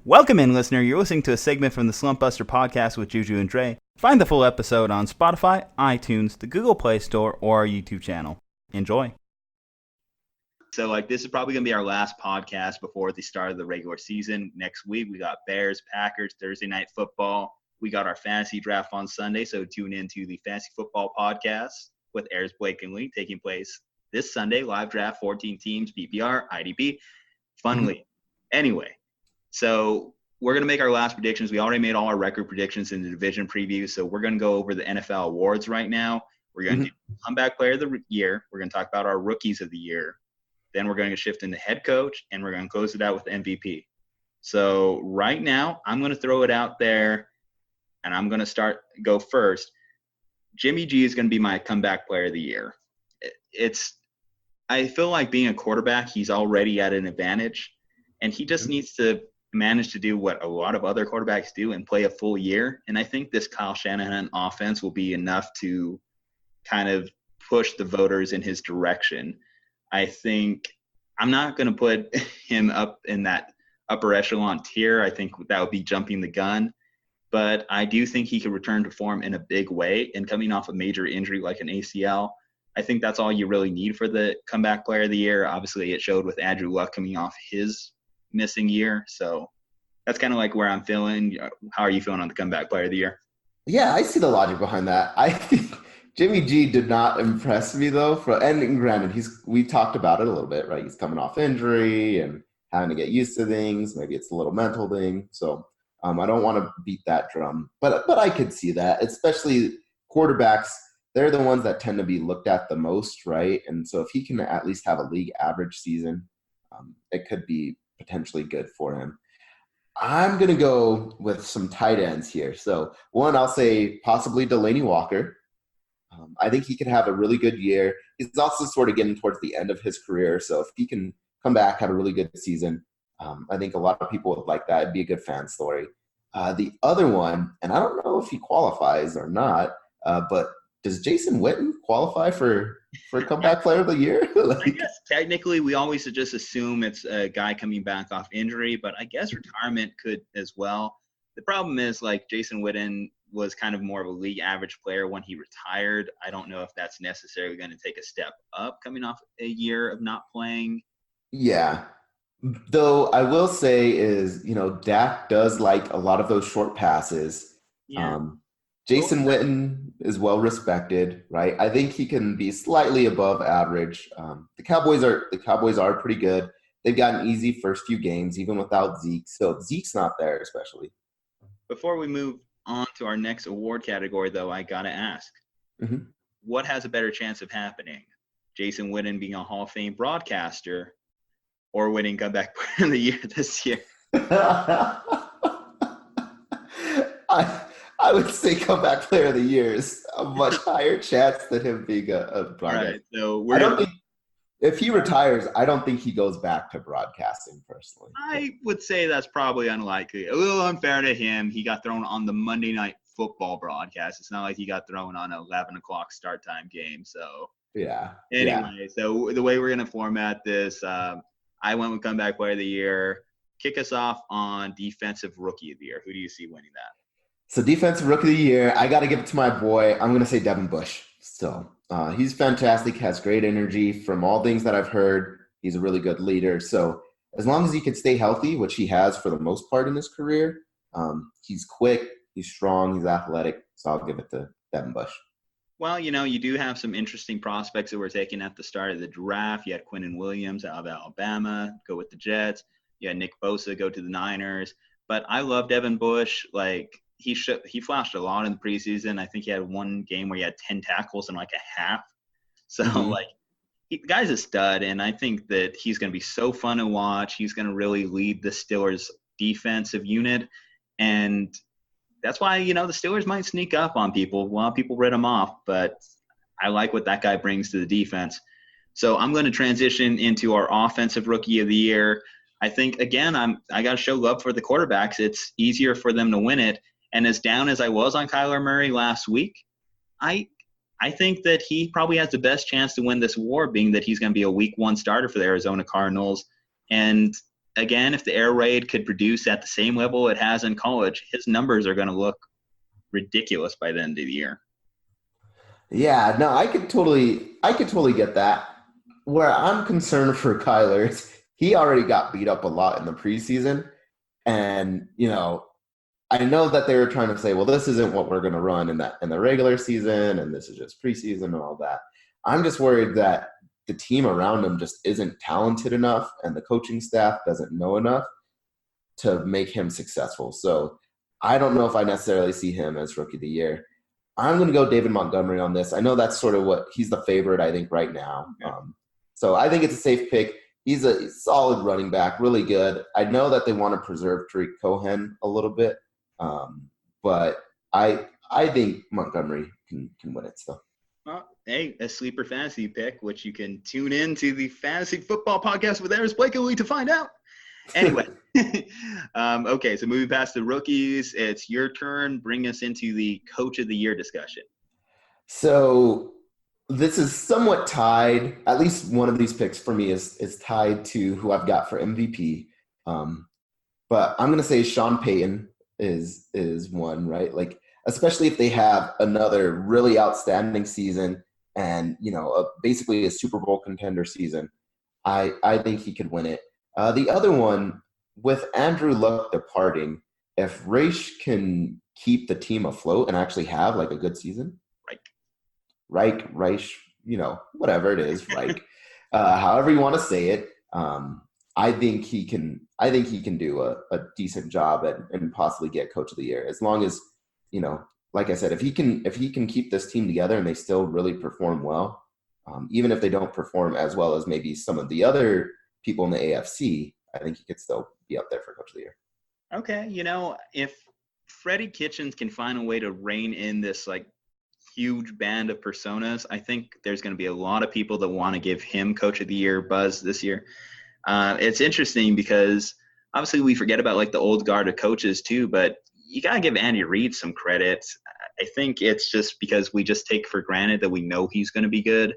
Welcome in, listener. You're listening to a segment from the Slumpbuster podcast with Ju-Ju Dre. Find the full episode on Spotify, iTunes, the Google Play Store, or our YouTube channel. Enjoy. So, this is probably going to be our last podcast before the start of the regular season. Next week, we got Bears, Packers, Thursday Night Football. We got our fantasy draft on Sunday, so tune into the Fantasy Football Podcast with Ayers Blake and Lee taking place this Sunday. Live draft, 14 teams, PPR, IDP, funly. Anyway, so we're going to make our last predictions. We already made all our record predictions in the division preview, so we're going to go over the NFL awards right now. We're going to do comeback player of the year. We're going to talk about our rookies of the year. Then we're going to shift into head coach, and we're going to close it out with MVP. So right now, I'm going to throw it out there, and I'm going to go first. Jimmy G is going to be my comeback player of the year. I feel like being a quarterback, he's already at an advantage, and he just needs to manage to do what a lot of other quarterbacks do and play a full year. And I think this Kyle Shanahan offense will be enough to kind of push the voters in his direction. I think I'm not going to put him up in that upper echelon tier. I think that would be jumping the gun. But I do think he could return to form in a big way. And coming off a major injury like an ACL, I think that's all you really need for the comeback player of the year. Obviously, it showed with Andrew Luck coming off his missing year. So that's kind of like where I'm feeling. How are you feeling on the comeback player of the year? Yeah, I see the logic behind that. I think Jimmy G did not impress me, though. And granted, we talked about it a little bit, right? He's coming off injury and having to get used to things. Maybe it's a little mental thing. So I don't want to beat that drum. But I could see that, especially quarterbacks. They're the ones that tend to be looked at the most, right? And so if he can at least have a league average season, it could be potentially good for him. I'm going to go with some tight ends here. So one, I'll say possibly Delanie Walker. I think he could have a really good year. He's also sort of getting towards the end of his career. So if he can come back, have a really good season, I think a lot of people would like that. It'd be a good fan story. The other one, and I don't know if he qualifies or not, but does Jason Witten qualify for comeback player of the year? I guess technically we always just assume it's a guy coming back off injury, but I guess retirement could as well. The problem is Jason Witten was kind of more of a league average player when he retired. I don't know if that's necessarily going to take a step up coming off a year of not playing. Yeah. Though I will say is, Dak does like a lot of those short passes. Yeah. Jason Witten is well respected, right? I think he can be slightly above average. The Cowboys are pretty good. They've got an easy first few games, even without Zeke. So Zeke's not there, especially. Before we move on to our next award category, though, I gotta ask, what has a better chance of happening? Jason Witten being a Hall of Fame broadcaster, or winning comeback player of the year this year? I would say comeback player of the year is a much higher chance than him being a broadcaster. All right, so if he retires, I don't think he goes back to broadcasting personally. I would say that's probably unlikely. A little unfair to him. He got thrown on the Monday Night Football broadcast. It's not like he got thrown on an 11 o'clock start time game. So yeah. Anyway, So the way we're going to format this, I went with comeback player of the year. Kick us off on defensive rookie of the year. Who do you see winning that? So defensive rookie of the year, I got to give it to my boy. I'm going to say Devin Bush. So he's fantastic, has great energy. From all things that I've heard, he's a really good leader. So as long as he can stay healthy, which he has for the most part in his career, he's quick, he's strong, he's athletic. So I'll give it to Devin Bush. Well, you do have some interesting prospects that were taken at the start of the draft. You had Quinnen Williams out of Alabama go with the Jets. You had Nick Bosa go to the Niners. But I love Devin Bush. He flashed a lot in the preseason. I think he had one game where he had 10 tackles in a half. So, the guy's a stud, and I think that he's going to be so fun to watch. He's going to really lead the Steelers' defensive unit, and that's why, the Steelers might sneak up on people. A lot of people read him off, but I like what that guy brings to the defense. So I'm going to transition into our offensive rookie of the year. I think, again, I got to show love for the quarterbacks. It's easier for them to win it. And as down as I was on Kyler Murray last week, I think that he probably has the best chance to win this award, being that he's going to be a week one starter for the Arizona Cardinals. And again, if the air raid could produce at the same level it has in college, his numbers are going to look ridiculous by the end of the year. Yeah, no, I could totally get that. Where I'm concerned for Kyler is he already got beat up a lot in the preseason. And, I know that they were trying to say, well, this isn't what we're going to run in the regular season, and this is just preseason and all that. I'm just worried that the team around him just isn't talented enough, and the coaching staff doesn't know enough to make him successful. So I don't know if I necessarily see him as Rookie of the Year. I'm going to go David Montgomery on this. I know that's sort of what he's the favorite, I think, right now. Yeah. So I think it's a safe pick. He's a solid running back, really good. I know that they want to preserve Tariq Cohen a little bit, but I think Montgomery can win it still. Well, hey, a sleeper fantasy pick, which you can tune in to the Fantasy Football Podcast with Eris Blakely to find out. Anyway, okay, so moving past the rookies, it's your turn. Bring us into the Coach of the Year discussion. So this is somewhat tied. At least one of these picks for me is tied to who I've got for MVP. But I'm going to say Sean Payton is one, right? Like, especially if they have another really outstanding season and, basically a Super Bowl contender season. I think he could win it. The other one, with Andrew Luck departing, if Raish can keep the team afloat and actually have like a good season, Raish, whatever it is, however you want to say it, I think he can do a decent job and possibly get Coach of the Year, as long as, like I said, if he can keep this team together and they still really perform well, even if they don't perform as well as maybe some of the other people in the AFC, I think he could still be up there for Coach of the Year. Okay, if Freddie Kitchens can find a way to rein in this like huge band of personas, I think there's going to be a lot of people that want to give him Coach of the Year buzz this year. It's interesting because obviously we forget about like the old guard of coaches too, but you got to give Andy Reid some credit. I think it's just because we just take for granted that we know he's going to be good,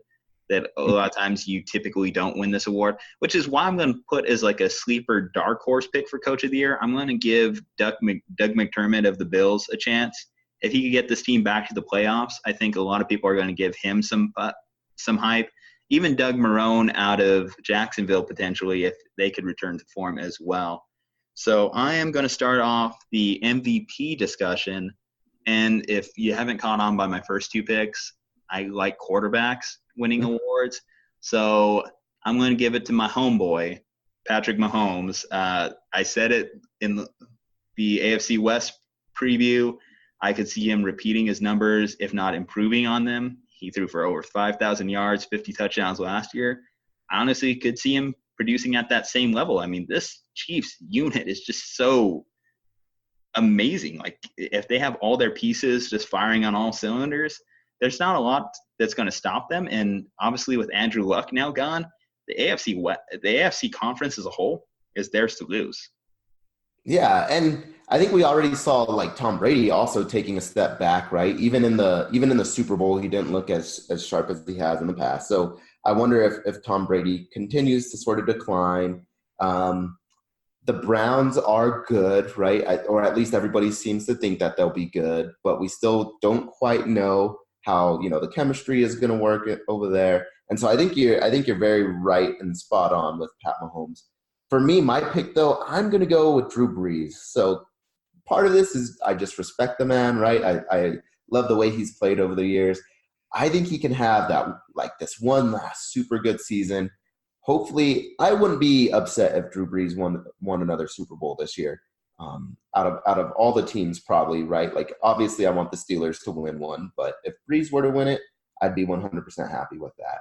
that a lot of times you typically don't win this award, which is why I'm going to put as like a sleeper dark horse pick for Coach of the Year. I'm going to give Doug McDermott of the Bills a chance. If he could get this team back to the playoffs, I think a lot of people are going to give him some hype. Even Doug Marrone out of Jacksonville, potentially, if they could return to form as well. So I am going to start off the MVP discussion. And if you haven't caught on by my first two picks, I like quarterbacks winning awards. So I'm going to give it to my homeboy, Patrick Mahomes. I said it in the AFC West preview. I could see him repeating his numbers, if not improving on them. He threw for over 5,000 yards, 50 touchdowns last year. I honestly could see him producing at that same level. I mean, this Chiefs unit is just so amazing. Like, if they have all their pieces just firing on all cylinders, there's not a lot that's going to stop them. And obviously with Andrew Luck now gone, the AFC conference as a whole is theirs to lose. Yeah, and I think we already saw like Tom Brady also taking a step back, right? Even in the Super Bowl, he didn't look as sharp as he has in the past. So I wonder if Tom Brady continues to sort of decline. The Browns are good, right? Or at least everybody seems to think that they'll be good, but we still don't quite know how the chemistry is going to work over there. And so I think you're very right and spot on with Pat Mahomes. For me, my pick, though, I'm going to go with Drew Brees. So part of this is I just respect the man, right? I love the way he's played over the years. I think he can have that, like this one last super good season. Hopefully, I wouldn't be upset if Drew Brees won another Super Bowl this year. Out of all the teams, probably, right? Like, obviously, I want the Steelers to win one, but if Brees were to win it, I'd be 100% happy with that.